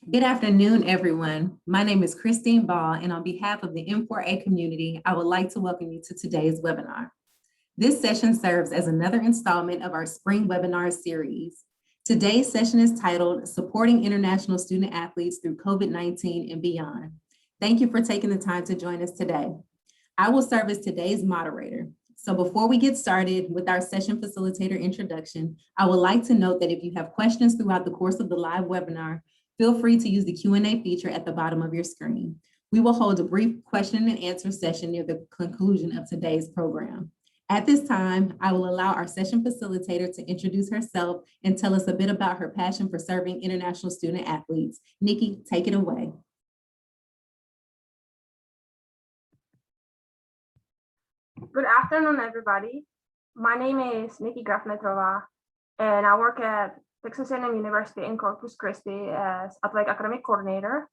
Good afternoon, everyone. My name is Christine Ball, and on behalf of the N4A community, I would like to welcome you to today's webinar. This session serves as another installment of our spring webinar series. Today's session is titled Supporting International Student Athletes Through COVID-19 and Beyond. Thank you for taking the time to join us today. I will serve as today's moderator. So before we get started with our session facilitator introduction, I would like to note that if you have questions throughout the course of the live webinar, feel free to use the Q&A feature at the bottom of your screen. We will hold a brief question and answer session near the conclusion of today's program. At this time, I will allow our session facilitator to introduce herself and tell us a bit about her passion for serving international student athletes. Nikki, take it away. Good afternoon, everybody. My name is Nikki Grafnetrova, and I work at Texas A&M University in Corpus Christi as athletic academic coordinator.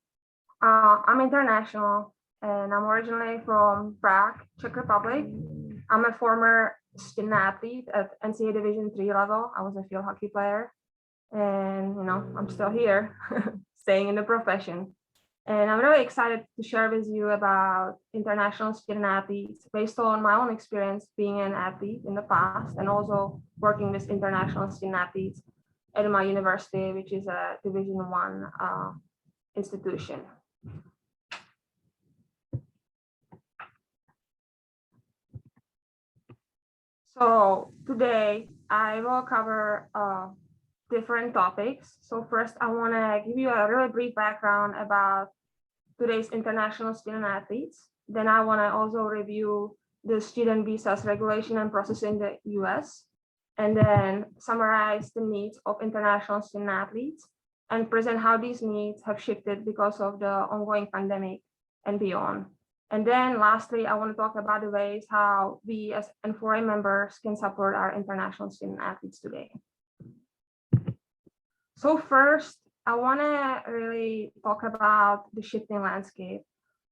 I'm international, and I'm originally from Prague, Czech Republic. I'm a former student athlete at NCAA Division III level. I was a field hockey player, and I'm still here, staying in the profession. And I'm really excited to share with you about international student athletes based on my own experience being an athlete in the past and also working with international student athletes at my university, which is a Division I institution. So today I will cover different topics. So first, I want to give you a really brief background about today's international student athletes. Then I want to also review the student visas regulation and process in the US, and then summarize the needs of international student athletes and present how these needs have shifted because of the ongoing pandemic and beyond. And then lastly, I want to talk about the ways how we as N4A members can support our international student athletes today. So first, I want to really talk about the shifting landscape.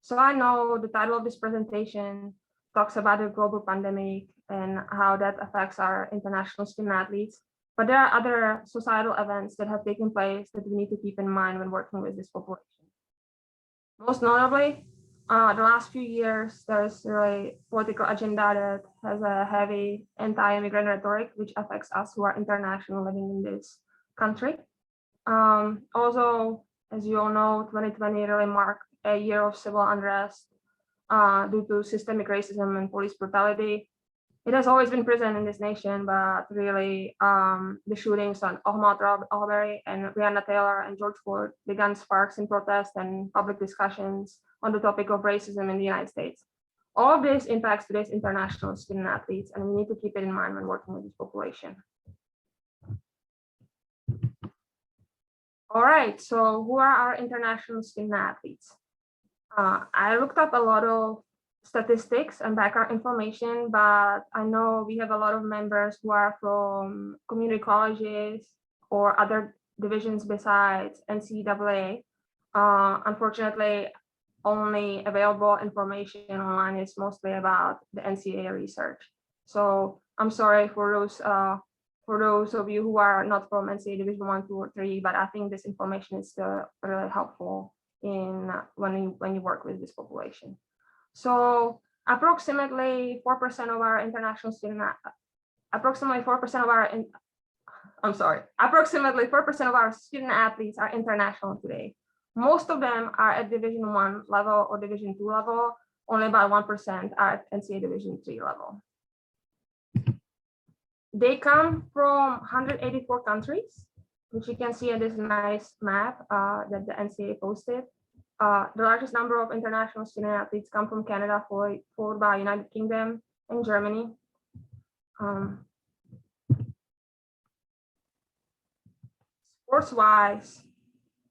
So I know the title of this presentation talks about the global pandemic and how that affects our international student athletes, but there are other societal events that have taken place that we need to keep in mind when working with this population. Most notably, the last few years, there's really political agenda that has a heavy anti-immigrant rhetoric, which affects us who are international living in this country. Also, as you all know, 2020 really marked a year of civil unrest due to systemic racism and police brutality. It has always been present in this nation, but really the shootings on Ahmaud Arbery and Breonna Taylor and George Floyd began sparks in protest and public discussions on the topic of racism in the United States. All of this impacts today's international student athletes, and we need to keep it in mind when working with this population. All right, so who are our international student athletes? I looked up a lot of statistics and background information, but I know we have a lot of members who are from community colleges or other divisions besides NCAA. Unfortunately, only available information online is mostly about the NCAA research. So I'm sorry for those of you who are not from NCAA Division I, II, or III, but I think this information is still really helpful in when you work with this population. So approximately 4% of our international student, approximately 4% of our student athletes are international today. Most of them are at Division I level or Division II level. Only about 1% are at NCAA Division III level. They come from 184 countries, which you can see in this nice map that the NCAA posted. The largest number of international student athletes come from Canada, followed by United Kingdom and Germany. Sports-wise,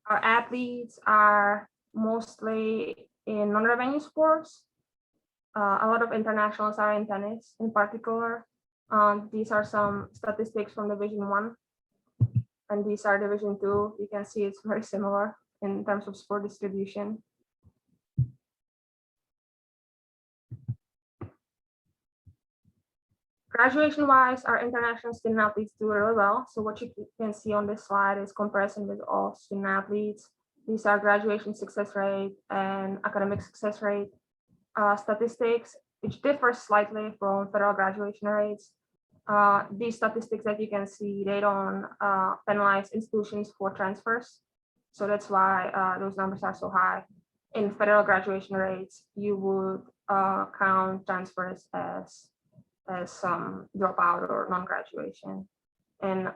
our athletes are mostly in non-revenue sports. A lot of internationals are in tennis in particular. These are some statistics from Division I, and these are Division II. You can see it's very similar in terms of sport distribution. Graduation-wise, our international student athletes do really well. So what you can see on this slide is comparison with all student athletes. These are graduation success rate and academic success rate statistics, which differ slightly from federal graduation rates. These statistics that you can see, they don't penalize institutions for transfers. So that's why those numbers are so high. In federal graduation rates, you would count transfers as some dropout or non-graduation. And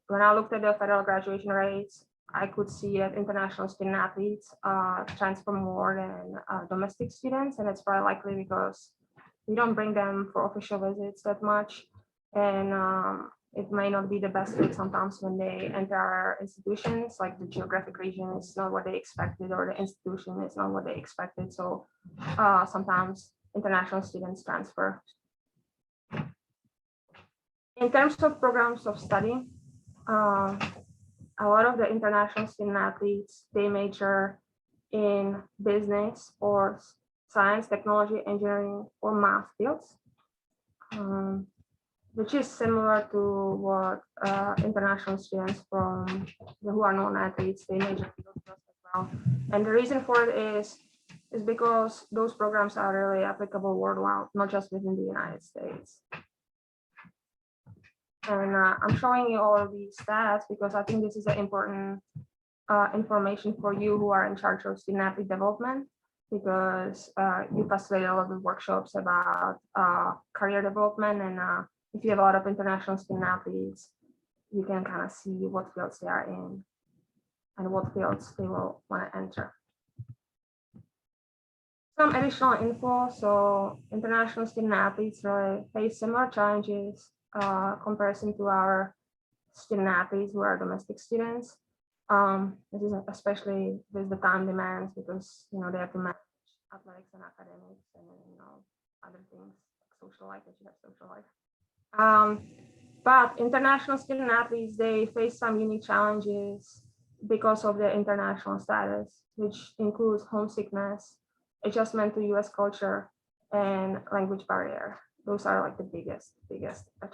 when I looked at the federal graduation rates, I could see that international student athletes transfer more than domestic students, and it's probably likely because we don't bring them for official visits that much, and it may not be the best fit sometimes when they enter our institutions, like the geographic region is not what they expected, or the institution is not what they expected. So sometimes international students transfer. In terms of programs of study, a lot of the international student athletes, they major in business or science, technology, engineering, or math fields, which is similar to what international students from who are non-athletes, they major in those fields as well. And the reason for it is because those programs are really applicable worldwide, not just within the United States. And I'm showing you all of these stats because I think this is an important information for you who are in charge of student athlete development, because you facilitate a lot of workshops about career development. And if you have a lot of international student athletes, you can kind of see what fields they are in and what fields they will want to enter. Some additional info. So international student athletes really face similar challenges comparison to our student athletes who are domestic students. This is especially with the time demands, because they have to manage athletics and academics and other things like social life, that you have social life. But international student athletes, they face some unique challenges because of their international status, which includes homesickness, adjustment to US culture, and language barrier. Those are like the biggest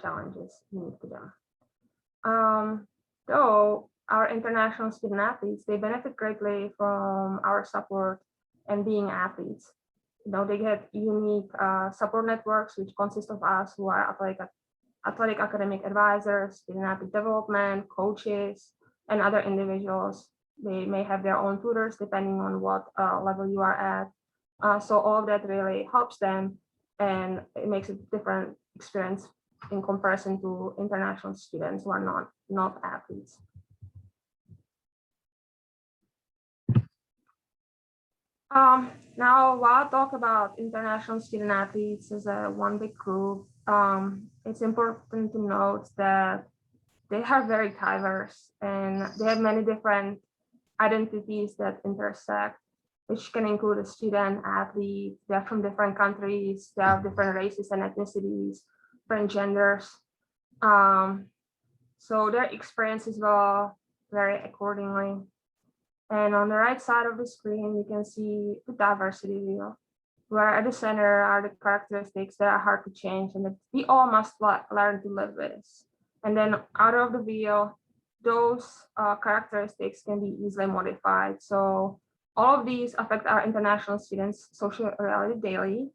challenges unique to them. Though our international student athletes, they benefit greatly from our support and being athletes. They get unique support networks, which consist of us who are athletic academic advisors, student athlete development, coaches, and other individuals. They may have their own tutors depending on what level you are at. So all of that really helps them, and it makes a different experience in comparison to international students who are not athletes. Now, while I talk about international student athletes as one big group, it's important to note that they are very diverse and they have many different identities that intersect, which can include a student, athlete, they're from different countries, they have different races and ethnicities, different genders. So their experiences will vary accordingly. And on the right side of the screen, you can see the diversity wheel, where at the center are the characteristics that are hard to change and that we all must learn to live with. And then out of the wheel, those characteristics can be easily modified. So all of these affect our international students' social reality daily.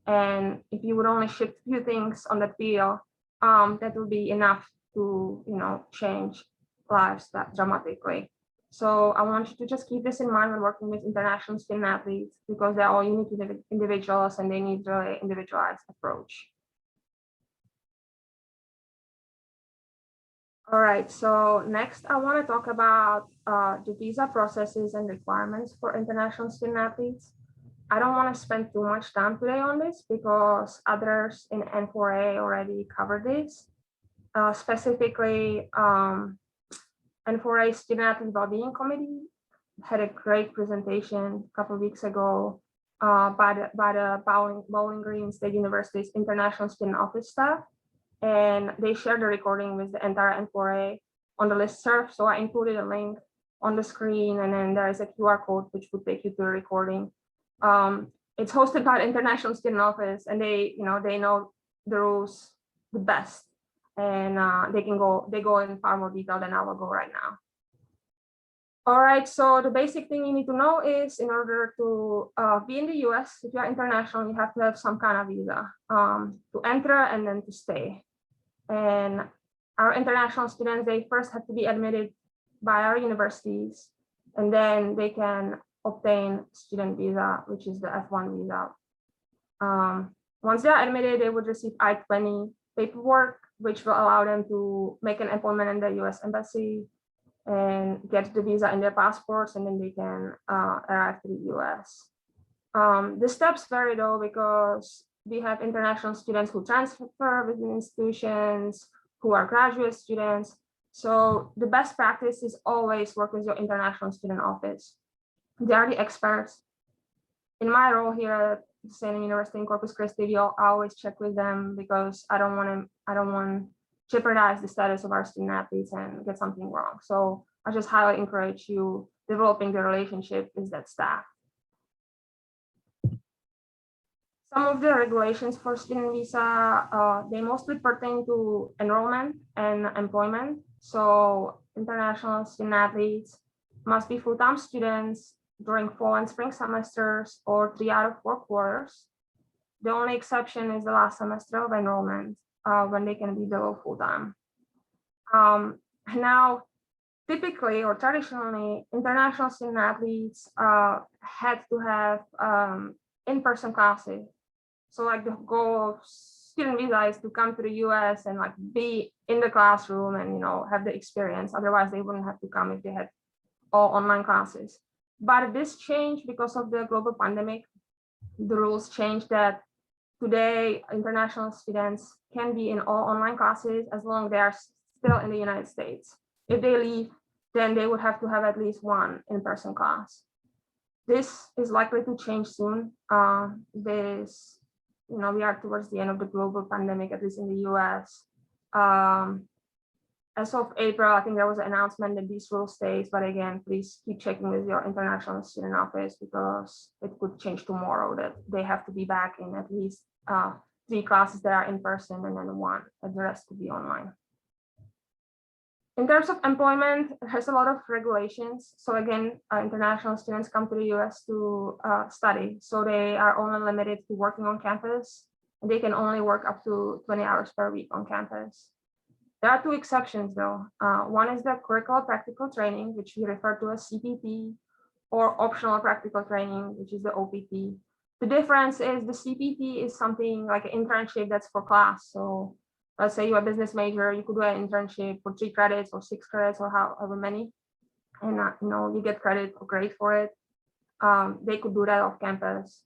And if you would only shift a few things on that wheel, that will be enough to change lives that dramatically. So I want you to just keep this in mind when working with international student athletes, because they're all unique individuals and they need really individualized approach. All right, so next I want to talk about the visa processes and requirements for international student athletes. I don't want to spend too much time today on this because others in N4A already covered this. Specifically, N4A Student Athlete Wellbeing Committee had a great presentation a couple of weeks ago by the Bowling Green State University's International Student Office staff. And they shared the recording with the entire N4A on the listserv. So I included a link on the screen, and then there is a QR code which would take you to the recording. It's hosted by the International Student Office, and they know the rules the best, and they go in far more detail than I will go right now. All right, so the basic thing you need to know is in order to be in the US, if you're international, you have to have some kind of visa to enter and then to stay. And our international students, they first have to be admitted by our universities, and then they can obtain student visa, which is the F1 visa. Once they're admitted, they would receive I-20 paperwork, which will allow them to make an appointment in the US Embassy and get the visa in their passports, and then they can arrive to the US. The steps vary though, because we have international students who transfer within institutions, who are graduate students. So the best practice is always work with your international student office. They are the experts. In my role here at the State University in Corpus Christi, I always check with them because I don't want to jeopardize the status of our student athletes and get something wrong. So I just highly encourage you developing the relationship with that staff. Some of the regulations for student visa, they mostly pertain to enrollment and employment. So international student athletes must be full-time students during fall and spring semesters or 3 out of 4 quarters. The only exception is the last semester of enrollment when they can be below full-time. Now, typically or traditionally, international student athletes had to have in-person classes. So like the goal of student visa is to come to the US and like be in the classroom and have the experience. Otherwise, they wouldn't have to come if they had all online classes. But this changed because of the global pandemic. The rules changed that today international students can be in all online classes as long as they are still in the United States. If they leave, then they would have to have at least one in-person class. This is likely to change soon. We are towards the end of the global pandemic, at least in the US. As of April, I think there was an announcement that these rules stays, but again, please keep checking with your international student office because it could change tomorrow that they have to be back in at least 3 classes that are in person and then 1, and the rest could be online. In terms of employment, there's a lot of regulations. So again, international students come to the US to study. So they are only limited to working on campus, and they can only work up to 20 hours per week on campus. There are 2 exceptions though. One is the curricular practical training, which we refer to as CPT, or optional practical training, which is the OPT. The difference is the CPT is something like an internship that's for class. So let's say you're a business major, you could do an internship for 3 credits or 6 credits or however many, and you get credit or grade for it. They could do that off campus,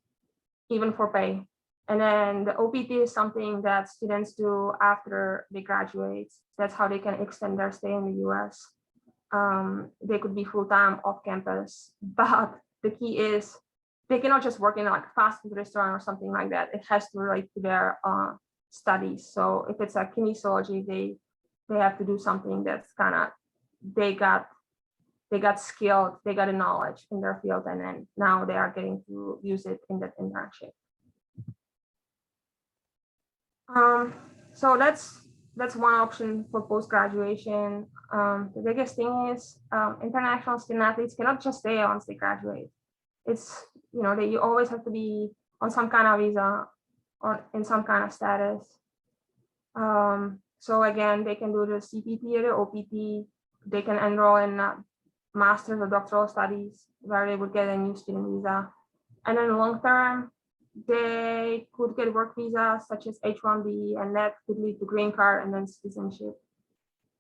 even for pay. And then the OPT is something that students do after they graduate. That's how they can extend their stay in the US. They could be full-time off campus, but the key is they cannot just work in like a fast food restaurant or something like that. It has to relate to their studies. So if it's a kinesiology, they have to do something that's kind of they got skilled, they got a knowledge in their field, and then now they are getting to use it in that internship. So that's one option for post-graduation. The biggest thing is international student athletes cannot just stay once they graduate. It's that you always have to be on some kind of visa or in some kind of status. So again, they can do the CPT or the OPT. They can enroll in master's or doctoral studies where they would get a new student visa. And then long term, they could get work visas such as H-1B, and that could lead to green card and then citizenship.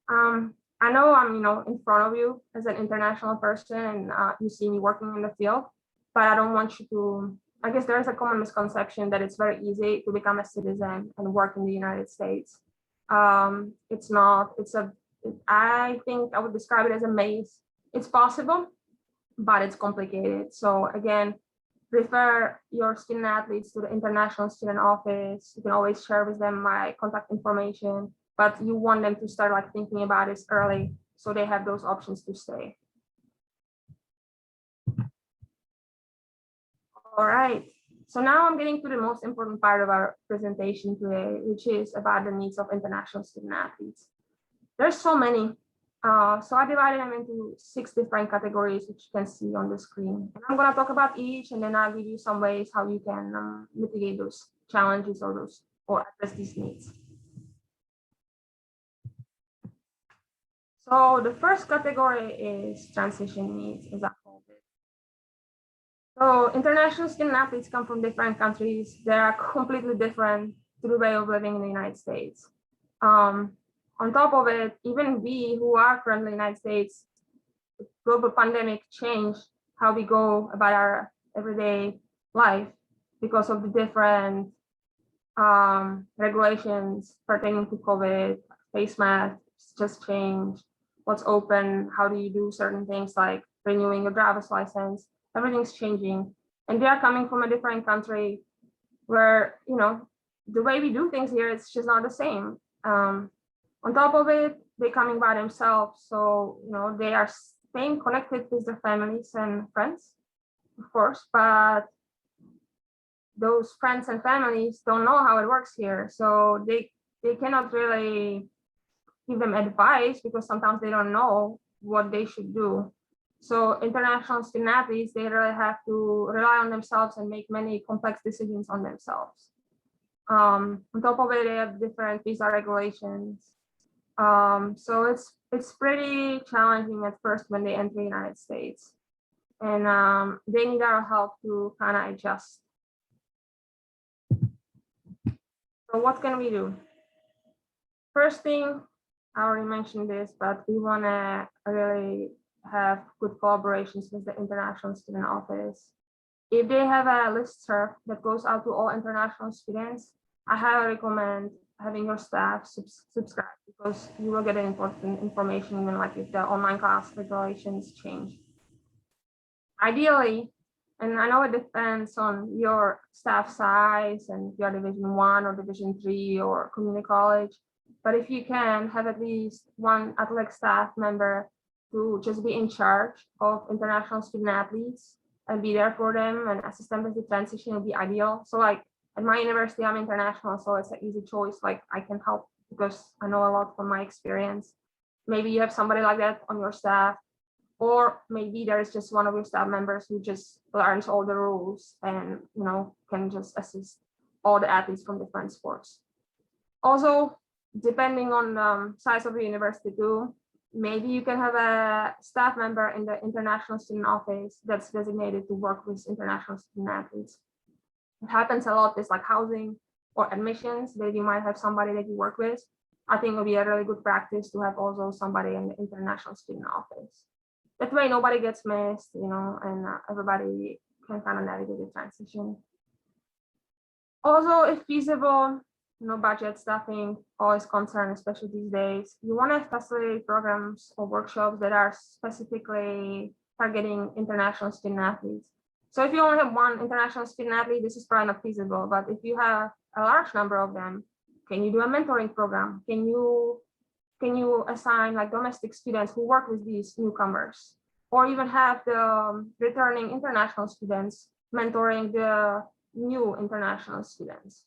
I know I'm in front of you as an international person and you see me working in the field, but I don't want you to, I guess there is a common misconception that it's very easy to become a citizen and work in the United States. It's not, I think I would describe it as a maze. It's possible, but it's complicated. So again, refer your student athletes to the international student office. You can always share with them my contact information, but you want them to start like thinking about this early so they have those options to stay. All right, so now I'm getting to the most important part of our presentation today, which is about the needs of international student athletes. There's so many. So I divided them into 6 different categories, which you can see on the screen. And I'm going to talk about each, and then I'll give you some ways how you can mitigate those challenges or address these needs. So the first category is transition needs, as I called it. So international student athletes come from different countries. They are completely different to the way of living in the United States. On top of it, even we who are currently in the United States, the global pandemic changed how we go about our everyday life because of the different regulations pertaining to COVID. Face masks just changed. What's open? How do you do certain things like renewing your driver's license? Everything's changing, and they are coming from a different country where, you know, the way we do things here, it's just not the same. On top of it, they're coming by themselves, so, you know, they are staying connected with their families and friends, of course, but those friends and families don't know how it works here, so they cannot really give them advice because sometimes they don't know what they should do. So international student athletes, they really have to rely on themselves and make many complex decisions on themselves. On top of it, they have different visa regulations. So it's pretty challenging at first when they enter the United States, and they need our help to kind of adjust. So what can we do? First thing, I already mentioned this, but we want to really have good collaborations with the International Student Office. If they have a listserv that goes out to all international students, I highly recommend having your staff subscribe, because you will get important information even like if the online class regulations change. Ideally, and I know it depends on your staff size and if you're Division 1 or Division 3 or community college, but if you can have at least one athletic staff member to just be in charge of international student athletes and be there for them and assist them with the transition would be ideal. So like at my university, I'm international, so it's an easy choice. Like I can help because I know a lot from my experience. Maybe you have somebody like that on your staff, or maybe there is just one of your staff members who just learns all the rules and, you know, can just assist all the athletes from different sports. Also, depending on the size of the university too, maybe you can have a staff member in the international student office that's designated to work with international student athletes. It happens a lot with like housing or admissions that you might have somebody that you work with. I think it would be a really good practice to have also somebody in the international student office. That way nobody gets missed, you know, and everybody can kind of navigate the transition. Also, if feasible, you know, budget staffing always concern, especially these days. You want to facilitate programs or workshops that are specifically targeting international student athletes. So if you only have one international student athlete, this is probably not feasible. But if you have a large number of them, can you do a mentoring program? Can you assign like domestic students who work with these newcomers, or even have the returning international students mentoring the new international students?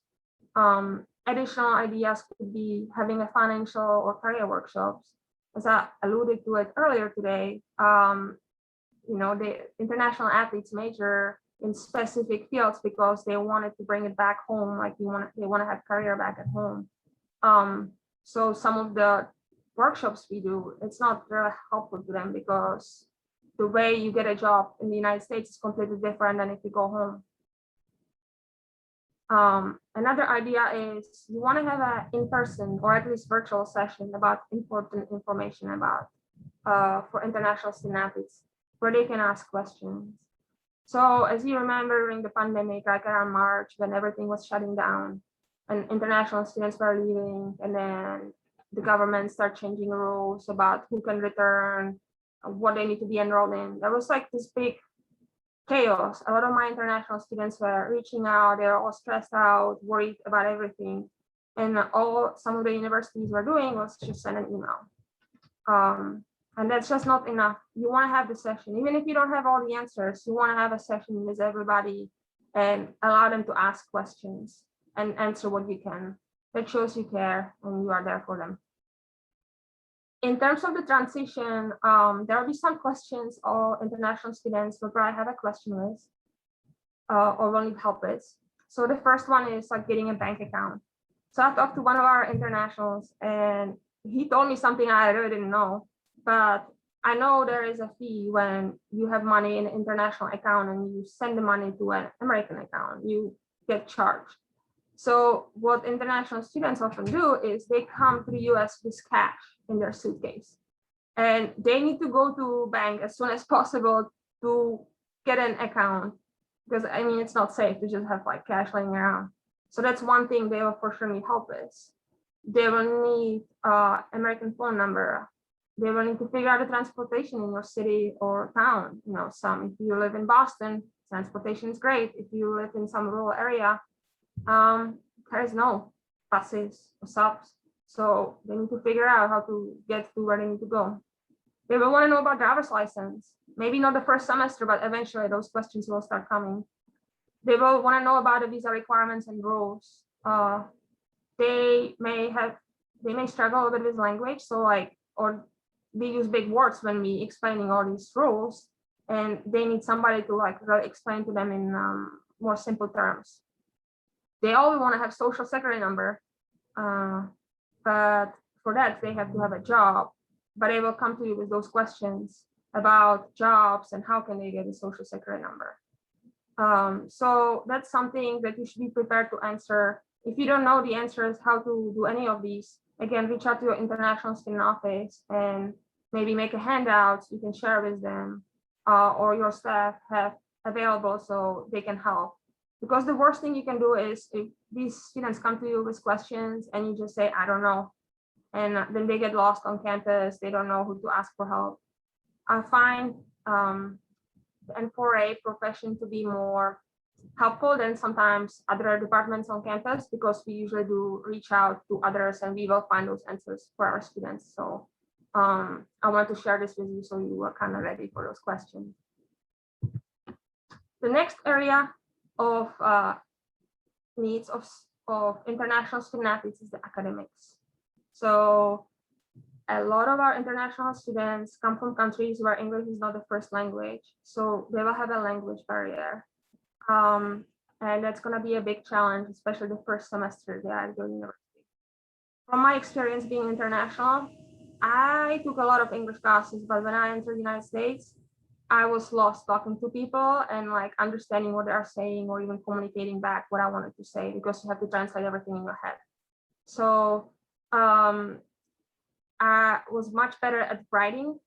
Additional ideas could be having a financial or career workshops. As I alluded to it earlier today, you know, the international athletes major in specific fields because they wanted to bring it back home, like they want to have career back at home. So some of the workshops we do, it's not really helpful to them because the way you get a job in the United States is completely different than if you go home. Another idea is you want to have an in-person or at least virtual session about important information about for international student athletes where they can ask questions. So as you remember during the pandemic, like around March when everything was shutting down and international students were leaving, and then the government started changing rules about who can return, what they need to be enrolled in. There was like this big chaos. A lot of my international students were reaching out, they were all stressed out, worried about everything. And all some of the universities were doing was just send an email. And that's just not enough. You want to have the session, even if you don't have all the answers, you want to have a session with everybody and allow them to ask questions and answer what you can. That shows you care and you are there for them. In terms of the transition, there will be some questions all international students will probably have a question list or will need help with. So the first one is like getting a bank account. So I talked to one of our internationals and he told me something I really didn't know, but I know there is a fee when you have money in an international account and you send the money to an American account, you get charged. So what international students often do is they come to the US with cash in their suitcase and they need to go to bank as soon as possible to get an account because I mean, it's not safe to just have like cash laying around. So that's one thing they will for sure need help with. They will need American phone number. They will need to figure out the transportation in your city or town. You know, if you live in Boston, transportation is great. If you live in some rural area, there is no buses or subs. So they need to figure out how to get to where they need to go. They will want to know about driver's license. Maybe not the first semester, but eventually those questions will start coming. They will want to know about the visa requirements and rules. They may struggle a bit with language, so or we use big words when we explaining all these rules, and they need somebody to really explain to them in more simple terms. They all want to have social security number, but for that they have to have a job. But they will come to you with those questions about jobs and how can they get a social security number. So that's something that you should be prepared to answer. If you don't know the answers, how to do any of these, again, reach out to your international student office and maybe make a handout you can share with them or your staff have available so they can help. Because the worst thing you can do is if these students come to you with questions and you just say, I don't know, and then they get lost on campus, they don't know who to ask for help. I find the N4A profession to be more helpful than sometimes other departments on campus because we usually do reach out to others and we will find those answers for our students. So I want to share this with you so you are kind of ready for those questions. The next area of needs of international student athletes is the academics. So a lot of our international students come from countries where English is not the first language, so they will have a language barrier. And that's going to be a big challenge, especially the first semester they are at the university. From my experience being international, I took a lot of English classes, but when I entered the United States, I was lost talking to people and understanding what they are saying or even communicating back what I wanted to say because you have to translate everything in your head. So I was much better at writing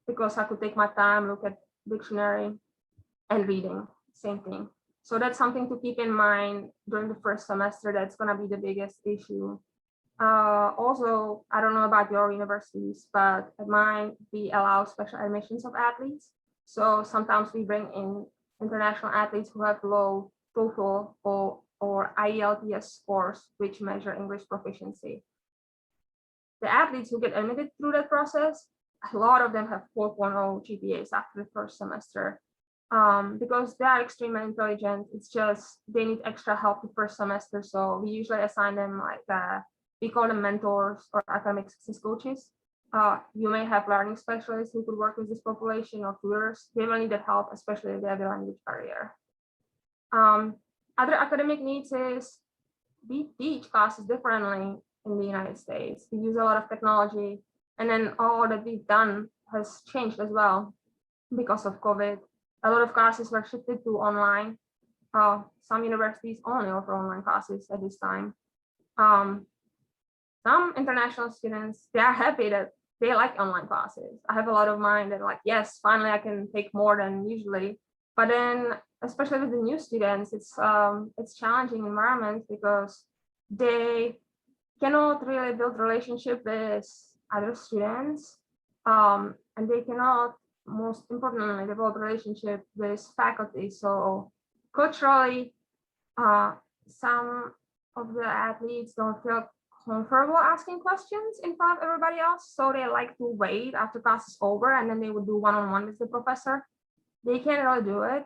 because I could take my time, look at dictionary and reading, same thing. So that's something to keep in mind during the first semester. That's going to be the biggest issue. Also, I don't know about your universities, but at mine, we allow special admissions of athletes. So sometimes we bring in international athletes who have low TOEFL or IELTS scores, which measure English proficiency. The athletes who get admitted through that process, a lot of them have 4.0 GPAs after the first semester. Because they are extremely intelligent. It's just they need extra help the first semester. So we usually assign them we call them mentors or academic success coaches. You may have learning specialists who could work with this population or tutors. They will need that help, especially if they have a language barrier. Other academic needs is we teach classes differently in the United States. We use a lot of technology, and then all that we've done has changed as well because of COVID. A lot of classes were shifted to online. Some universities only offer online classes at this time. Some international students, they are happy that they like online classes. I have a lot of mine that yes, finally I can take more than usually. But then, especially with the new students, it's challenging environment because they cannot really build relationship with other students, and they cannot, most importantly, develop relationship with faculty. So culturally, some of the athletes don't feel comfortable asking questions in front of everybody else. So they like to wait after class is over and then they would do one-on-one with the professor. They can't really do it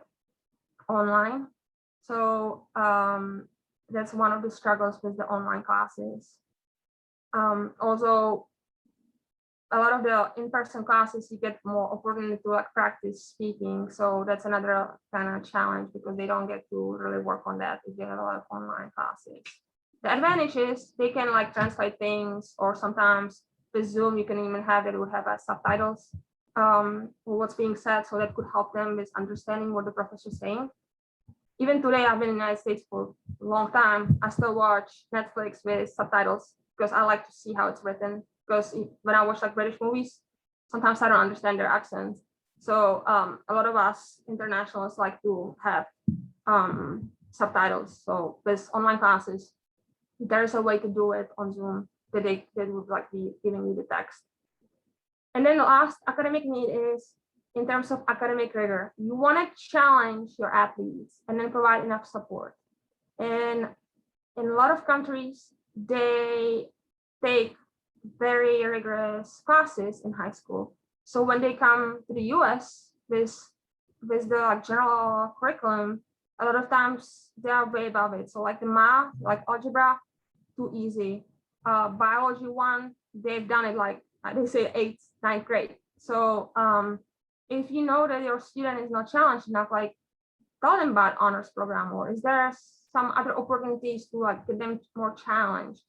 online. So that's one of the struggles with the online classes. Also, a lot of the in-person classes, you get more opportunity to like practice speaking. So that's another kind of challenge because they don't get to really work on that if they have a lot of online classes. The advantage is they can like translate things, or sometimes the Zoom, you can even have it would have subtitles for what's being said. So that could help them with understanding what the professor's saying. Even today, I've been in the United States for a long time. I still watch Netflix with subtitles because I like to see how it's written. Because when I watch like British movies, sometimes I don't understand their accents. So a lot of us internationals like to have subtitles. So with online classes, there's a way to do it on Zoom that they would like be giving you the text. And then the last academic need is in terms of academic rigor. You want to challenge your athletes and then provide enough support. And in a lot of countries, they take very rigorous classes in high school. So when they come to the US with the general curriculum, a lot of times they are way above it. So like the math, like algebra, too easy. Biology 1, they've done it like they say 8th, 9th grade. So if you know that your student is not challenged enough, like tell them about honors program, or is there some other opportunities to like get them more challenged?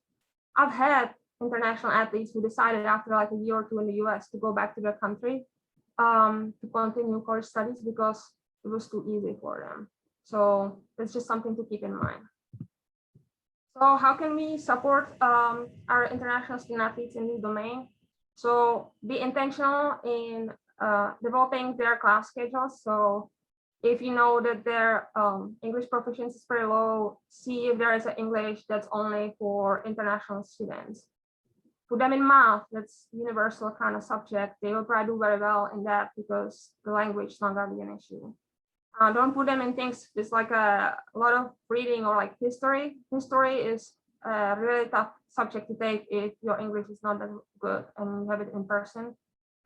I've had international athletes who decided after like a year or two in the US to go back to their country to continue college studies because it was too easy for them. So that's just something to keep in mind. So how can we support our international student athletes in this domain? So be intentional in developing their class schedules. So if you know that their English proficiency is very low, see if there is an English that's only for international students. Put them in math, that's universal kind of subject. They will probably do very well in that because the language is not going to be an issue. Don't put them in things with like a lot of reading or like history. History is a really tough subject to take if your English is not that good and you have it in person,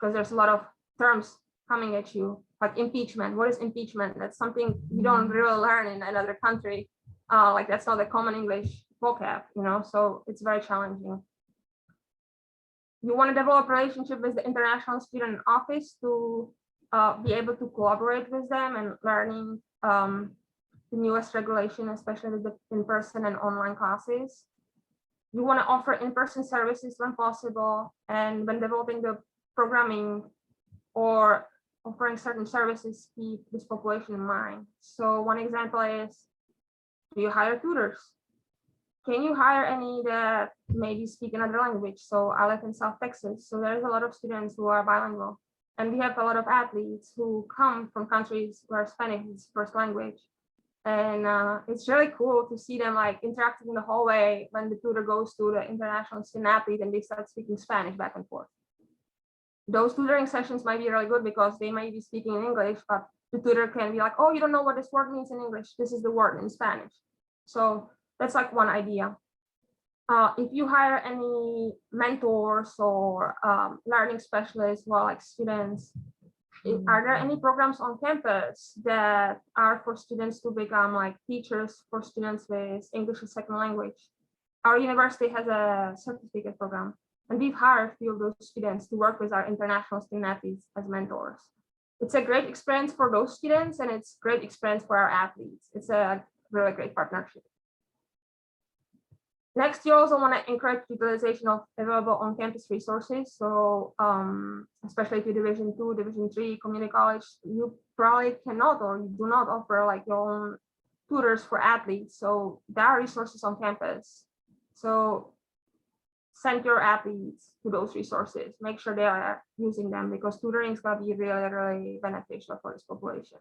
because there's a lot of terms coming at you, like impeachment. What is impeachment? That's something you don't really learn in another country. Like that's not a common English vocab, you know, so it's very challenging. You want to develop a relationship with the international student office to be able to collaborate with them and learning the newest regulation, especially with the in-person and online classes. You want to offer in-person services when possible, and when developing the programming or offering certain services, keep this population in mind. So one example is, do you hire tutors? Can you hire any that maybe speak another language? So I live in South Texas, so there's a lot of students who are bilingual. And we have a lot of athletes who come from countries where Spanish is first language. And it's really cool to see them like interacting in the hallway when the tutor goes to the international student athlete and they start speaking Spanish back and forth. Those tutoring sessions might be really good because they might be speaking in English, but the tutor can be like, oh, you don't know what this word means in English. This is the word in Spanish. So that's like one idea. If you hire any mentors or learning specialists while like students, are there any programs on campus that are for students to become like teachers for students with English as second language? Our university has a certificate program, and we've hired a few of those students to work with our international student athletes as mentors. It's a great experience for those students, and it's a great experience for our athletes. It's a really great partnership. Next, you also want to encourage utilization of available on-campus resources. So especially if you're Division II, Division III community college, you probably cannot or you do not offer like your own tutors for athletes. So there are resources on campus. So send your athletes to those resources. Make sure they are using them because tutoring is going to be really, really beneficial for this population.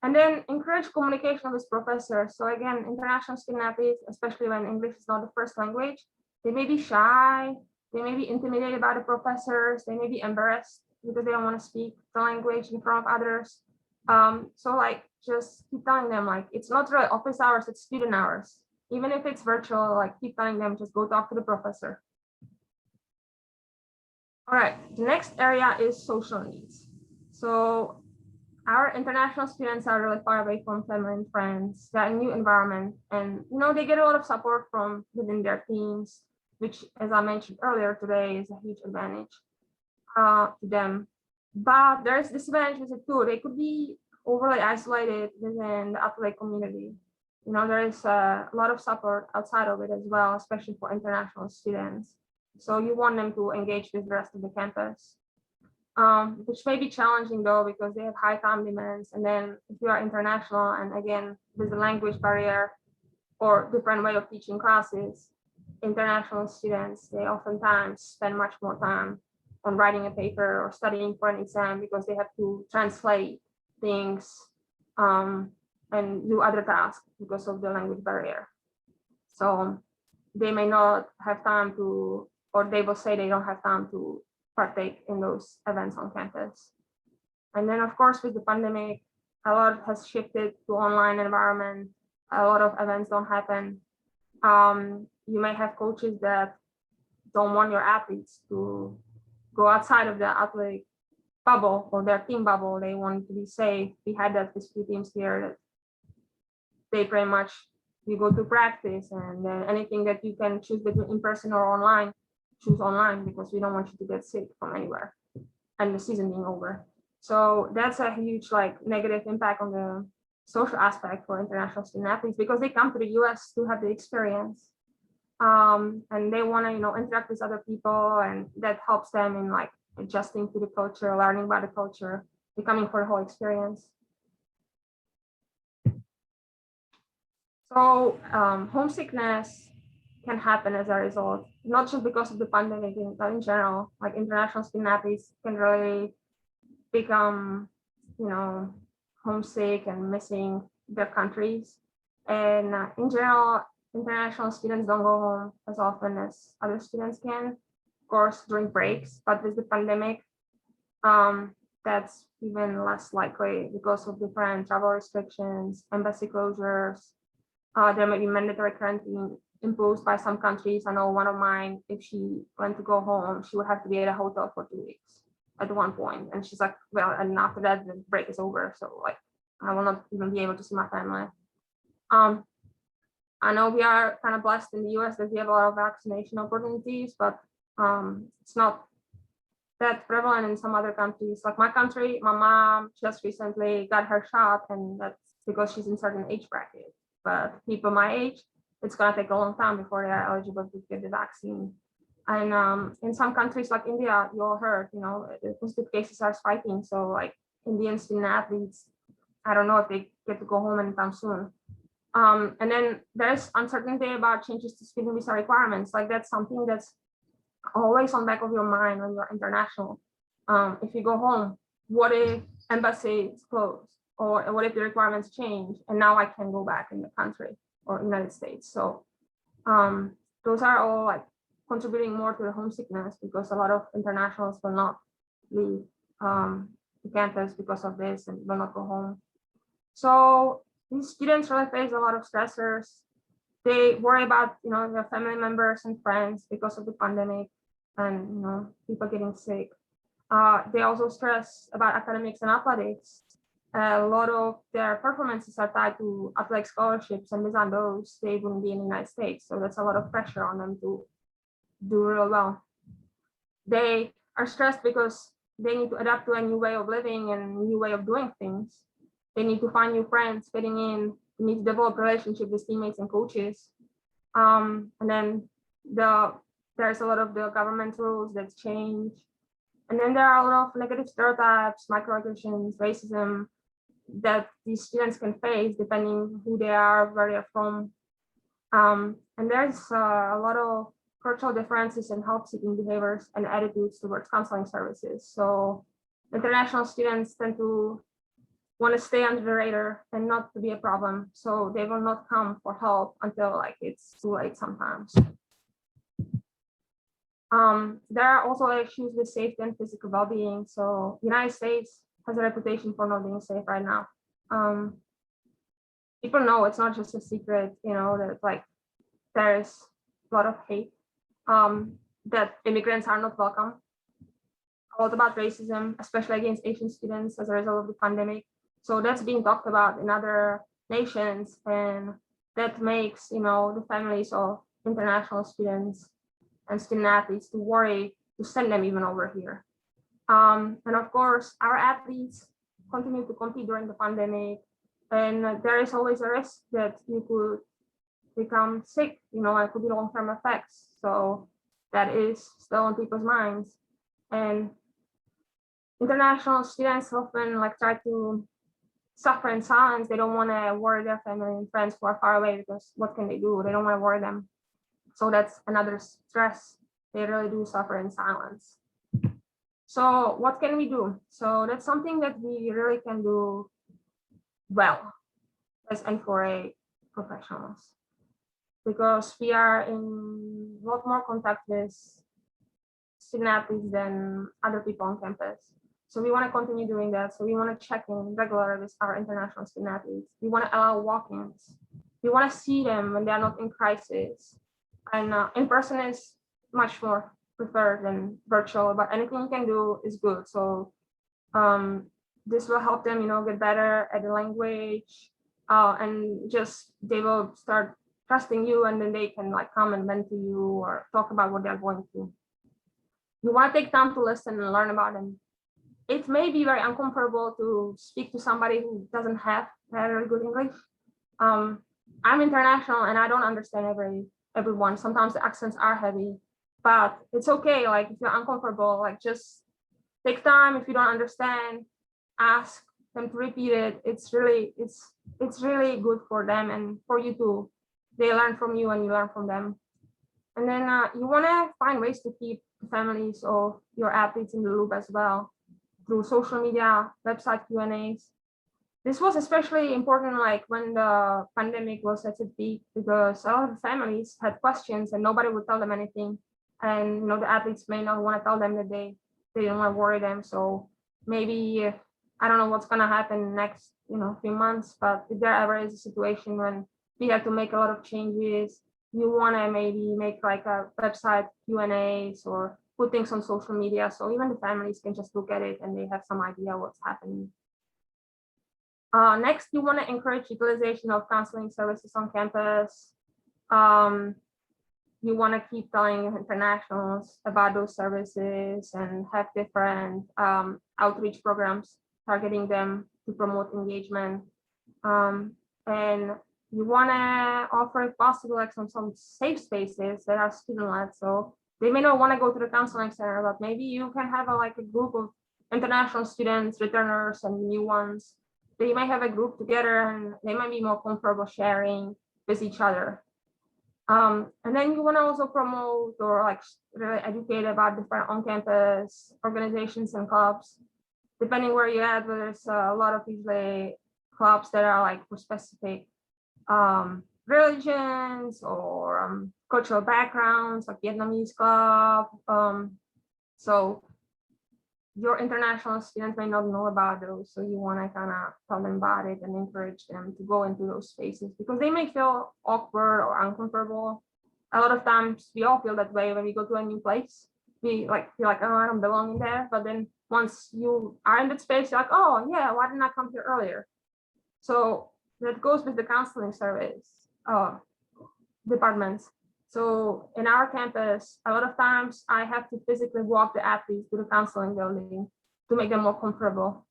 And then encourage communication with professors. So again, international student athletes, especially when English is not the first language, they may be shy, they may be intimidated by the professors, they may be embarrassed because they don't want to speak the language in front of others. So like just keep telling them like it's not really office hours, it's student hours. Even if it's virtual, like keep telling them just go talk to the professor. All right, the next area is social needs. So our international students are really far away from family and friends. They're in a new environment, and you know they get a lot of support from within their teams. which, as I mentioned earlier today, is a huge advantage to them. But there's disadvantage with it too. They could be overly isolated within the athletic community. There is a lot of support outside of it as well, especially for international students. So you want them to engage with the rest of the campus, which may be challenging though, because they have high time demands. And then if you are international, and again, there's a language barrier or different way of teaching classes, international students, they oftentimes spend much more time on writing a paper or studying for an exam because they have to translate things and do other tasks because of the language barrier. So they may not have time to, or they will say they don't have time to partake in those events on campus. And then of course, with the pandemic, a lot has shifted to online environment. A lot of events don't happen. You may have coaches that don't want your athletes to go outside of the athletic bubble or their team bubble. They want to be safe. We had that with few teams here that they pretty much, you go to practice, and then anything that you can choose between in person or online, choose online, because we don't want you to get sick from anywhere and the season being over. So that's a huge negative impact on the social aspect for international student athletes, because they come to the US to have the experience, and they want to interact with other people, and that helps them in adjusting to the culture, learning about the culture, becoming for the whole experience. So homesickness can happen as a result, not just because of the pandemic, but in general. International student athletes can really become homesick and missing their countries. And in general, international students don't go home as often as other students can, of course, during breaks. But with the pandemic, that's even less likely because of different travel restrictions, embassy closures. There may be mandatory quarantine imposed by some countries. I know one of mine, if she went to go home, she would have to be at a hotel for 2 weeks at one point. And she's like, well, and after that, the break is over. So I will not even be able to see my family. I know we are kind of blessed in the US that we have a lot of vaccination opportunities, but it's not that prevalent in some other countries. Like my country, my mom just recently got her shot, and that's because she's in certain age bracket. But people my age, it's gonna take a long time before they are eligible to get the vaccine. And in some countries like India, you all heard, the positive cases are spiking. So Indian student athletes, I don't know if they get to go home anytime soon. And then there's uncertainty about changes to student visa requirements. That's something that's always on the back of your mind when you're international. If you go home, what if embassy is closed? Or what if the requirements change and now I can go back in the country or United States? So those are all contributing more to the homesickness, because a lot of internationals will not leave the campus because of this and will not go home. So these students really face a lot of stressors. They worry about their family members and friends because of the pandemic and people getting sick. They also stress about academics and athletics. A lot of their performances are tied to athletic scholarships, and without those, they wouldn't be in the United States. So that's a lot of pressure on them to do real well. They are stressed because they need to adapt to a new way of living and new way of doing things. They need to find new friends, fitting in. They need to develop relationships with teammates and coaches. And then there's a lot of the government rules that's changed. And then there are a lot of negative stereotypes, microaggressions, racism that these students can face depending who they are, where they're from. And there's a lot of cultural differences in help-seeking behaviors and attitudes towards counseling services. So international students tend to want to stay under the radar and not to be a problem. So they will not come for help until it's too late sometimes. There are also issues with safety and physical well-being. So the United States has a reputation for not being safe right now. People know, it's not just a secret, that there's a lot of hate, that immigrants are not welcome. A lot about racism, especially against Asian students as a result of the pandemic. So that's being talked about in other nations, and that makes, the families of international students and student athletes to worry to send them even over here. And of course, our athletes continue to compete during the pandemic, and there is always a risk that you could become sick, it could be long-term effects. So that is still on people's minds. And international students often try to suffer in silence. They don't want to worry their family and friends who are far away, because what can they do? They don't want to worry them. So that's another stress. They really do suffer in silence. So what can we do? So that's something that we really can do well as N4A professionals, because we are in a lot more contact with student athletes than other people on campus. So we want to continue doing that. So we want to check in regularly with our international student athletes. We want to allow walk-ins. We want to see them when they are not in crisis. And in person is much more preferred than virtual, but anything you can do is good. So this will help them, get better at the language, and just they will start trusting you, and then they can come and vent to you or talk about what they're going through. You want to take time to listen and learn about them. It may be very uncomfortable to speak to somebody who doesn't have very good English. I'm international and I don't understand everyone. Sometimes the accents are heavy, but it's okay. If you're uncomfortable, just take time. If you don't understand, ask them to repeat it. It's really good for them and for you too. They learn from you and you learn from them. And then you want to find ways to keep the families of your athletes in the loop as well, through social media, website Q&As. This was especially important when the pandemic was at its peak, because a lot of families had questions and nobody would tell them anything. And the athletes may not want to tell them that they don't want to worry them. So maybe I don't know what's going to happen next few months, but if there ever is a situation when we have to make a lot of changes, you want to maybe make a website Q&As or put things on social media, so even the families can just look at it and they have some idea what's happening. Next, you want to encourage utilization of counseling services on campus. You want to keep telling internationals about those services and have different outreach programs targeting them to promote engagement. And you want to offer, if possible, some safe spaces that are student-led. So they may not want to go to the counseling center, but maybe you can have a group of international students, returners, and new ones. They might have a group together and they might be more comfortable sharing with each other. And then you want to also promote or really educate about different on-campus organizations and clubs, depending where you're at. There's a lot of usually clubs that are for specific religions or cultural backgrounds, like Vietnamese club. So your international students may not know about those, so you want to kind of tell them about it and encourage them to go into those spaces, because they may feel awkward or uncomfortable. A lot of times we all feel that way when we go to a new place. We feel like, oh, I don't belong in there. But then once you are in that space, you're like, oh yeah, why didn't I come here earlier? So that goes with the counseling service departments. So in our campus, a lot of times I have to physically walk the athletes to the counseling building to make them more comfortable.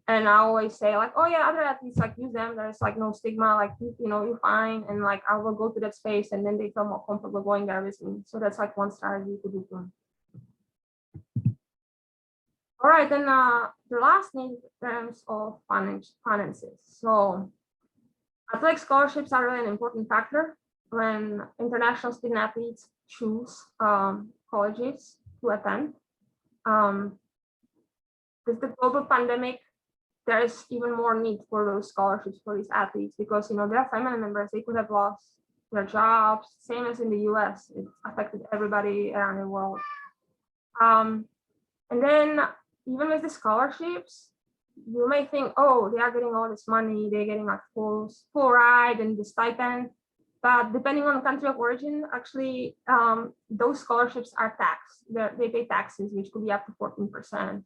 And I always say oh yeah, other athletes use them. There's no stigma, you're fine. And I will go to that space and then they feel more comfortable going there with me. So that's one strategy to do too. All right, then the last need in terms of finances. So athletic scholarships are really an important factor when international student athletes choose colleges to attend. With the global pandemic, there is even more need for those scholarships for these athletes, because their family members, they could have lost their jobs, same as in the US. It affected everybody around the world. And then even with the scholarships, you may think, oh, they are getting all this money, they're getting full ride and the stipend. But depending on the country of origin, actually, those scholarships are taxed. They pay taxes, which could be up to 14%.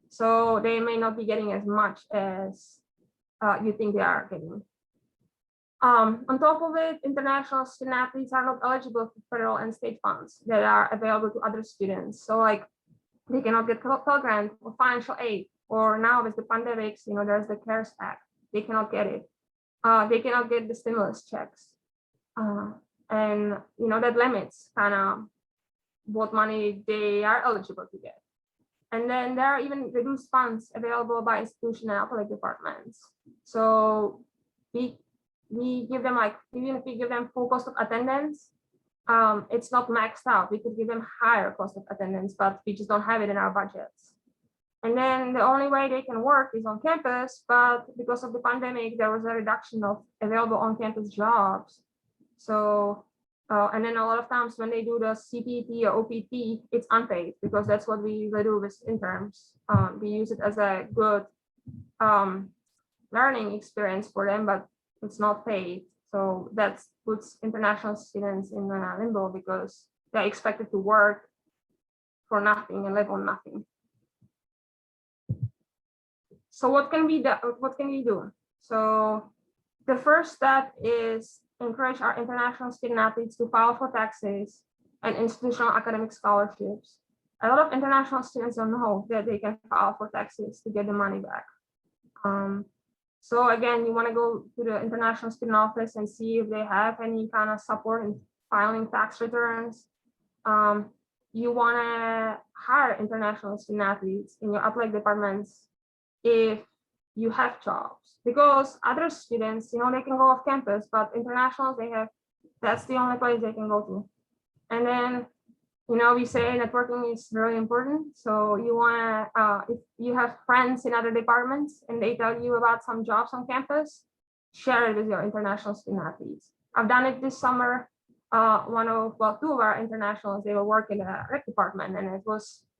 So they may not be getting as much as you think they are getting. On top of it, international student athletes are not eligible for federal and state funds that are available to other students. So like they cannot get Pell Grant or financial aid, or now with the pandemics, there's the CARES Act. They cannot get it. They cannot get the stimulus checks. And that limits kind of what money they are eligible to get. And then there are even reduced funds available by institution and athletic departments. So we give them even if we give them full cost of attendance, it's not maxed out. We could give them higher cost of attendance, but we just don't have it in our budgets. And then the only way they can work is on campus, but because of the pandemic, there was a reduction of available on-campus jobs. So, and then a lot of times when they do the CPT or OPT, it's unpaid because that's what we usually do with interns. We use it as a good learning experience for them, but it's not paid. So that puts international students in limbo because they're expected to work for nothing and live on nothing. So what can we do? So the first step is encourage our international student athletes to file for taxes and institutional academic scholarships. A lot of international students don't know that they can file for taxes to get the money back. So again, you want to go to the international student office and see if they have any kind of support in filing tax returns. You want to hire international student athletes in your athletic departments if you have jobs, because other students, they can go off campus, but internationals, that's the only place they can go to. And then, we say networking is really important. So you want to, if you have friends in other departments and they tell you about some jobs on campus, share it with your international student athletes. I've done it this summer. Two of our internationals, they were working in the rec department, and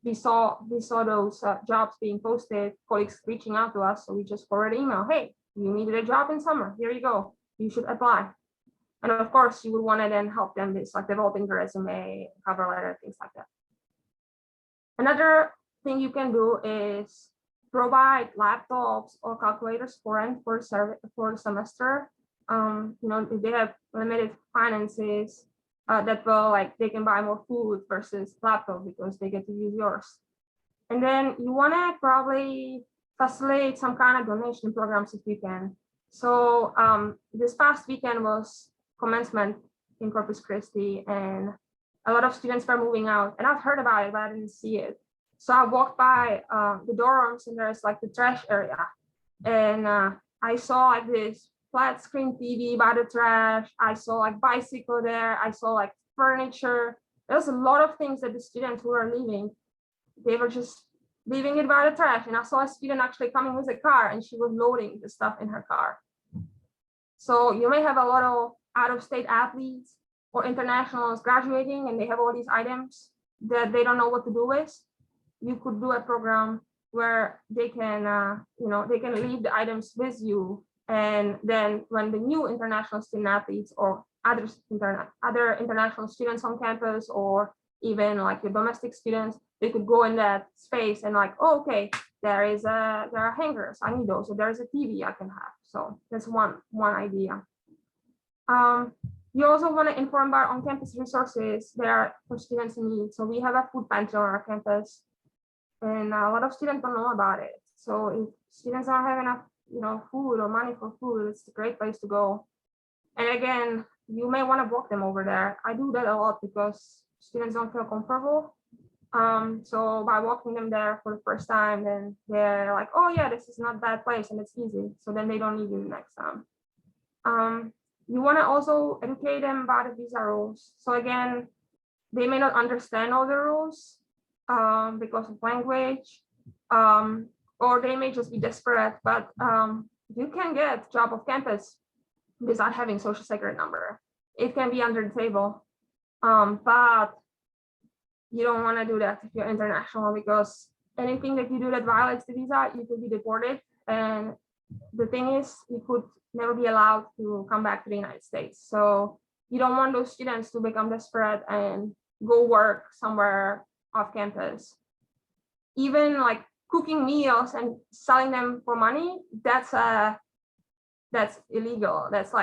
we saw those jobs being posted, colleagues reaching out to us. So we just forwarded an email, hey, you needed a job in summer, here you go, you should apply. And of course, you would want to then help them with developing the resume, cover letter, things like that. Another thing you can do is provide laptops or calculators for rent for the semester. If they have limited finances, that will they can buy more food versus laptop because they get to use yours. And then you want to probably facilitate some kind of donation programs if you can. So this past weekend was commencement in Corpus Christi, and a lot of students were moving out, and I've heard about it, but I didn't see it. So I walked by the dorms, and there's the trash area, and I saw this flat screen TV by the trash. I saw bicycle there. I saw furniture. There's a lot of things that the students who were leaving, they were just leaving it by the trash. And I saw a student actually coming with a car, and she was loading the stuff in her car. So you may have a lot of out-of-state athletes or internationals graduating, and they have all these items that they don't know what to do with. You could do a program where they can, they can leave the items with you. And then when the new international student athletes or other international students on campus, or even the domestic students, they could go in that space and oh, okay, there are hangers, I need those. So there's a TV I can have. So that's one idea. You also want to inform about on-campus resources there for students in need. So we have a food pantry on our campus, and a lot of students don't know about it. So if students don't have enough food or money for food, it's a great place to go. And again, you may want to walk them over there. I do that a lot because students don't feel comfortable. So by walking them there for the first time, then they're like, oh yeah, this is not a bad place and it's easy. So then they don't need you next time. You want to also educate them about the visa rules. So again, they may not understand all the rules because of language, or they may just be desperate, but you can get a job off campus without having social security number. It can be under the table, but you don't want to do that if you're international, because anything that you do that violates the visa, you could be deported. And the thing is, you could never be allowed to come back to the United States. So you don't want those students to become desperate and go work somewhere off campus. Even cooking meals and selling them for money, that's illegal. That's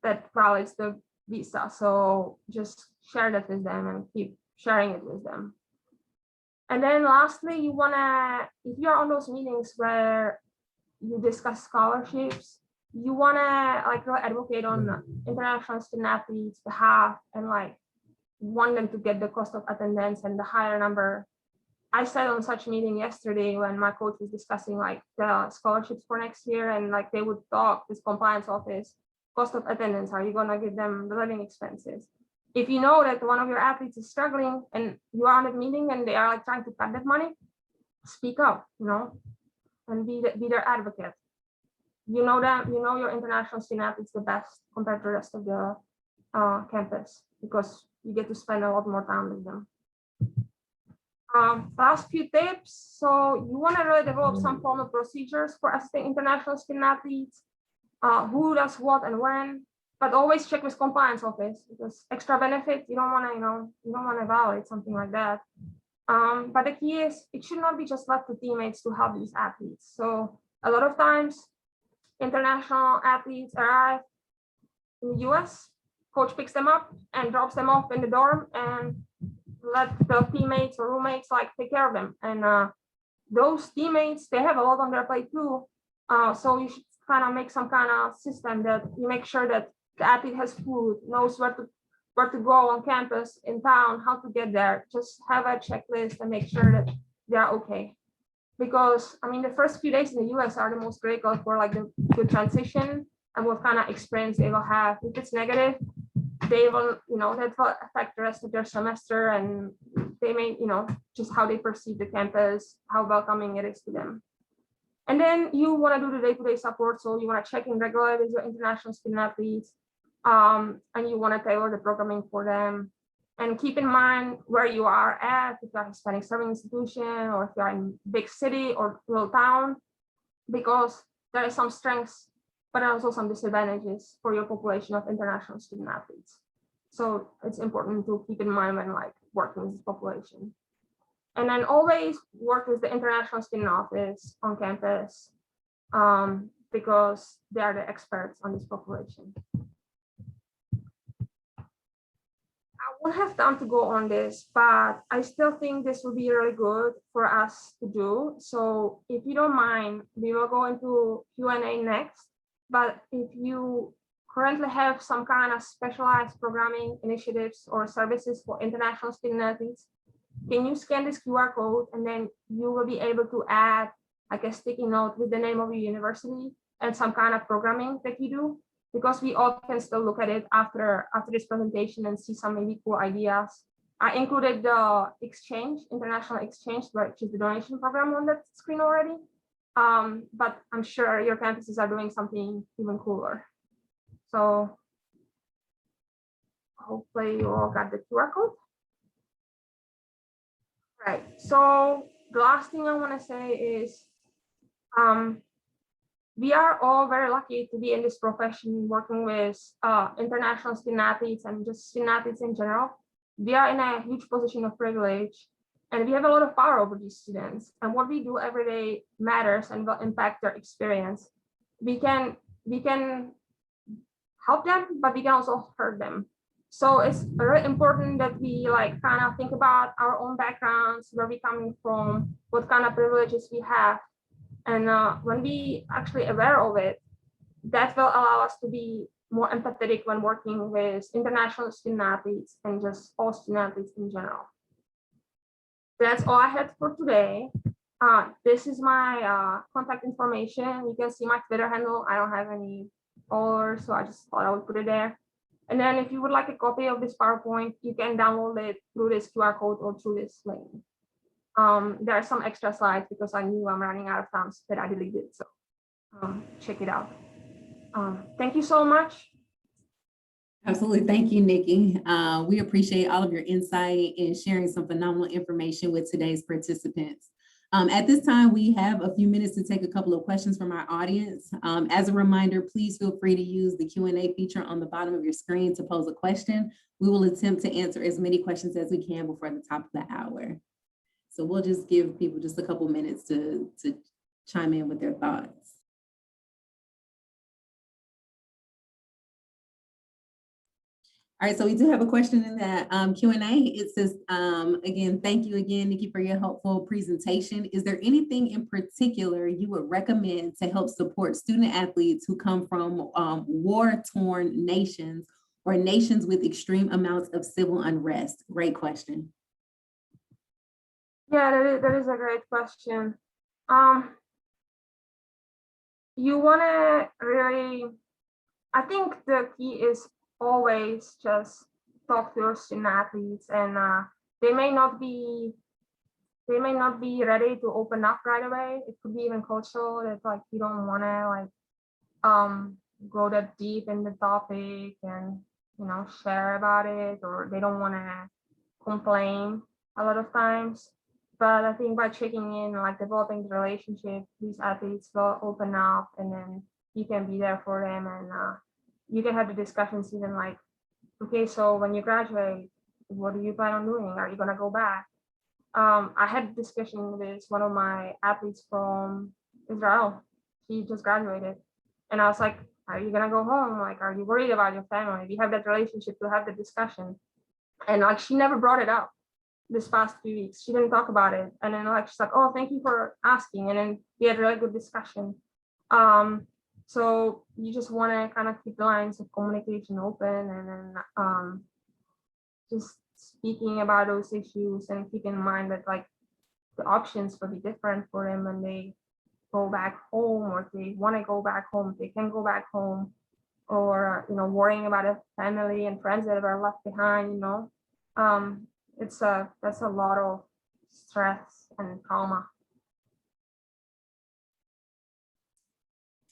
that violates the visa. So just share that with them and keep sharing it with them. And then lastly, you wanna, if you're on those meetings where you discuss scholarships, you wanna like really advocate on international student athletes' behalf and like want them to get the cost of attendance and the higher number. I sat on such a meeting yesterday when my coach was discussing like the scholarships for next year, and like they would talk this compliance office, cost of attendance, are you gonna give them the living expenses? If you know that one of your athletes is struggling and you are on a meeting and they are like trying to cut that money, speak up, you know, and be their advocate. You know that, you know your international student athletes the best compared to the rest of the campus because you get to spend a lot more time with them. Last few tips. So you want to really develop some formal procedures for assisting international student athletes, who does what and when, but always check with compliance office because extra benefit, you don't want to, you don't want to violate something like that. But the key is it should not be just left to teammates to help these athletes. So a lot of times international athletes arrive in the US, coach picks them up and drops them off in the dorm and let the teammates or roommates like take care of them. And those teammates, they have a lot on their plate too. So you should kind of make some kind of system that you make sure that the athlete has food, knows where to go on campus, in town, how to get there. Just have a checklist and make sure that they're okay. Because I mean, the first few days in the US are the most critical for like the transition and what kind of experience they will have. If it's negative, they will, that will affect the rest of their semester, and they may, just how they perceive the campus, how welcoming it is to them. And then you want to do the day-to-day support. So you want to check in regularly with your international student athletes, and you want to tailor the programming for them. And keep in mind where you are at, if you're a Hispanic serving institution, or if you're in big city or little town, because there are some strengths, but also some disadvantages for your population of international student athletes. So it's important to keep in mind when like working with this population. And then always work with the international student office on campus, because they are the experts on this population. I won't have time to go on this, but I still think this would be really good for us to do. So if you don't mind, we will go into Q&A next. But if you currently have some kind of specialized programming initiatives or services for international student athletes, can you scan this QR code and then you will be able to add like a sticky note with the name of your university and some kind of programming that you do, because we all can still look at it after this presentation and see some maybe cool ideas. I included the exchange, international exchange, which is the donation program on that screen already. But I'm sure your campuses are doing something even cooler. So hopefully you all got the QR code. Right, so the last thing I want to say is we are all very lucky to be in this profession working with international student athletes and just student athletes in general. We are in a huge position of privilege, and we have a lot of power over these students, and what we do every day matters and will impact their experience. We can help them, but we can also hurt them. So it's very important that we like kind of think about our own backgrounds, where we're coming from, what kind of privileges we have. And when we actually aware of it, that will allow us to be more empathetic when working with international student athletes and just all student athletes in general. That's all I had for today. This is my contact information. You can see my Twitter handle. I don't have any followers, so I just thought I would put it there. And then if you would like a copy of this PowerPoint, you can download it through this QR code or through this link. There are some extra slides because I knew I'm running out of time that I deleted, so check it out. Thank you so much. Absolutely. Thank you, Nikki. We appreciate all of your insight and sharing some phenomenal information with today's participants. At this time, we have a few minutes to take a couple of questions from our audience. As a reminder, please feel free to use the Q&A feature on the bottom of your screen to pose a question. We will attempt to answer as many questions as we can before the top of the hour. So we'll just give people just a couple minutes to chime in with their thoughts. All right, so we do have a question in that Q&A. It says, again, thank you again, Nikki, for your helpful presentation. Is there anything in particular you would recommend to help support student athletes who come from war-torn nations or nations with extreme amounts of civil unrest? Great question. Yeah, that is a great question. You want to really, I think the key is always just talk to your student athletes, and they may not be ready to open up right away. It could be even cultural that like you don't want to go that deep in the topic and share about it, or they don't want to complain a lot of times. But I think by checking in, like developing the relationship, these athletes will open up, and then you can be there for them, and you can have the discussions even like, okay, so when you graduate, what do you plan on doing? Are you gonna go back? I had a discussion with one of my athletes from Israel. He just graduated, and I was like, are you gonna go home? Like, are you worried about your family? We have that relationship to have the discussion. And like, she never brought it up this past few weeks. She didn't talk about it. And then like, she's like, oh, thank you for asking. And then we had a really good discussion. So you just want to kind of keep the lines of communication open, and then just speaking about those issues, and keep in mind that like the options will be different for them when they go back home, or if they want to go back home, they can go back home, or worrying about a family and friends that are left behind. That's a lot of stress and trauma.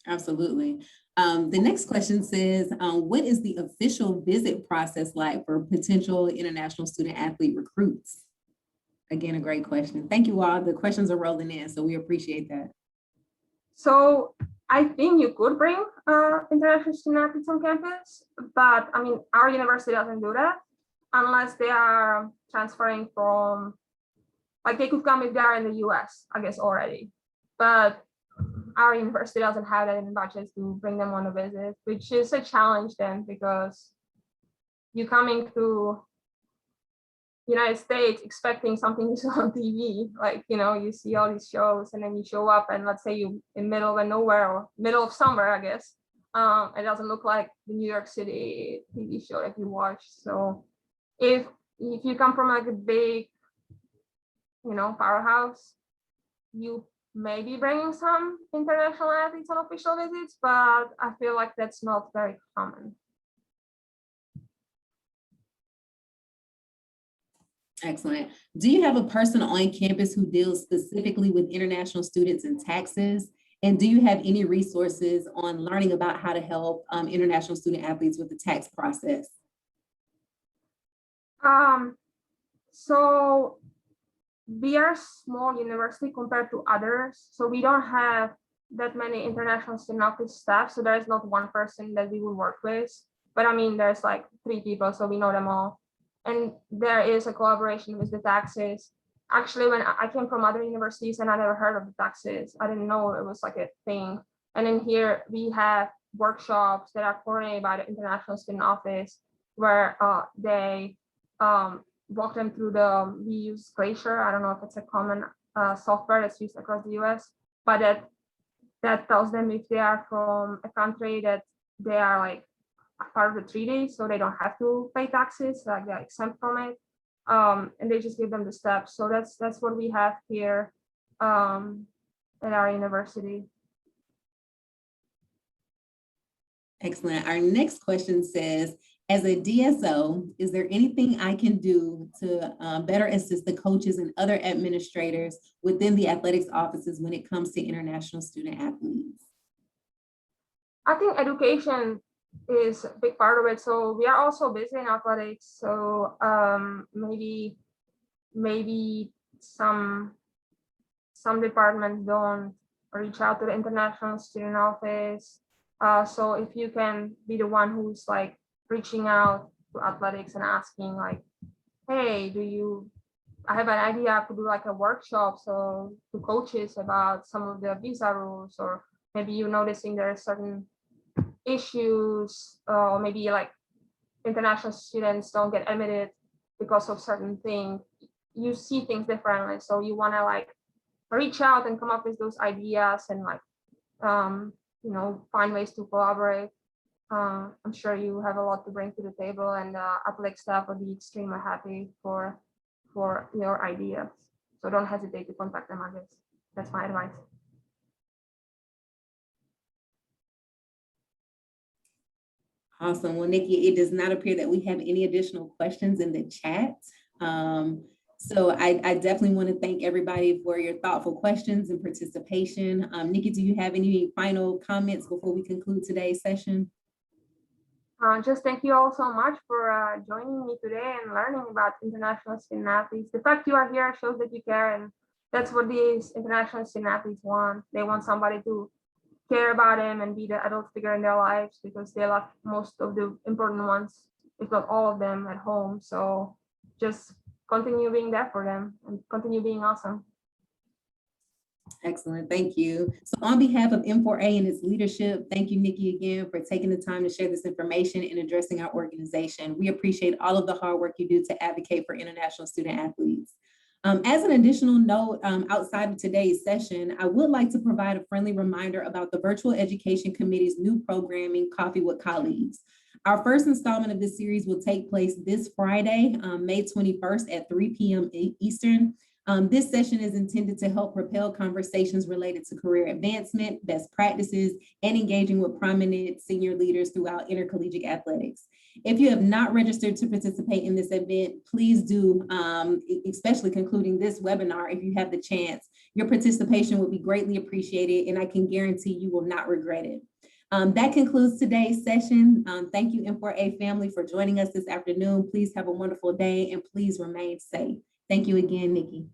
Absolutely. The next question says, what is the official visit process like for potential international student athlete recruits? Again, a great question. Thank you all. The questions are rolling in, so we appreciate that. So I think you could bring international student athletes on campus, but I mean, our university doesn't do that unless they are transferring from, like they could come if they are in the US, I guess already. But our university doesn't have that in the budget to bring them on a visit, which is a challenge then, because you're coming to United States expecting something you saw on TV, like you see all these shows, and then you show up, and let's say you in middle of nowhere or middle of summer, I guess. It doesn't look like the New York City TV show that you watch. So if you come from like a big, powerhouse, you may be bringing some international athletes on official visits, but I feel like that's not very common. Excellent. Do you have a person on campus who deals specifically with international students and taxes? And do you have any resources on learning about how to help international student athletes with the tax process? So we are a small university compared to others. So we don't have that many international student athlete staff. So there is not one person that we will work with. But I mean, there's like 3 people, so we know them all. And there is a collaboration with the taxes. Actually, when I came from other universities and I never heard of the taxes, I didn't know it was like a thing. And in here, we have workshops that are coordinated by the International Student Office, where they walk them through we use Glacier. I don't know if it's a common software that's used across the US, but that tells them if they are from a country that they are like part of the treaty, so they don't have to pay taxes, like they're exempt from it, and they just give them the steps. So that's what we have here at our university. Excellent. Our next question says, as a DSO, is there anything I can do to better assist the coaches and other administrators within the athletics offices when it comes to international student athletes? I think education is a big part of it. So we are also busy in athletics. So maybe some departments don't reach out to the international student office. So if you can be the one who's like reaching out to athletics and asking like, hey, I have an idea to do like a workshop so to coaches about some of the visa rules, or maybe you're noticing there are certain issues, or maybe like international students don't get admitted because of certain things. You see things differently, so you want to like reach out and come up with those ideas and like find ways to collaborate. I'm sure you have a lot to bring to the table, and Athletic staff will be extremely happy for your ideas. So don't hesitate to contact them, I guess. That's my advice. Awesome. Well, Nikki, it does not appear that we have any additional questions in the chat. So I definitely want to thank everybody for your thoughtful questions and participation. Nikki, do you have any final comments before we conclude today's session? Just thank you all so much for joining me today and learning about international student athletes. The fact you are here shows that you care, and that's what these international student athletes want. They want somebody to care about them and be the adult figure in their lives, because they left most of the important ones, if not all of them, at home. So just continue being there for them and continue being awesome. Excellent, thank you. So on behalf of N4A and its leadership, thank you, Nikki, again, for taking the time to share this information and addressing our organization. We appreciate all of the hard work you do to advocate for international student athletes. As an additional note, outside of today's session, I would like to provide a friendly reminder about the Virtual Education Committee's new programming, Coffee with Colleagues. Our first installment of this series will take place this Friday, May 21st at 3 p.m. Eastern. This session is intended to help propel conversations related to career advancement, best practices, and engaging with prominent senior leaders throughout intercollegiate athletics. If you have not registered to participate in this event, please do, especially concluding this webinar, if you have the chance. Your participation would be greatly appreciated, and I can guarantee you will not regret it. That concludes today's session. Thank you, N4A family, for joining us this afternoon. Please have a wonderful day, and please remain safe. Thank you again, Nikki.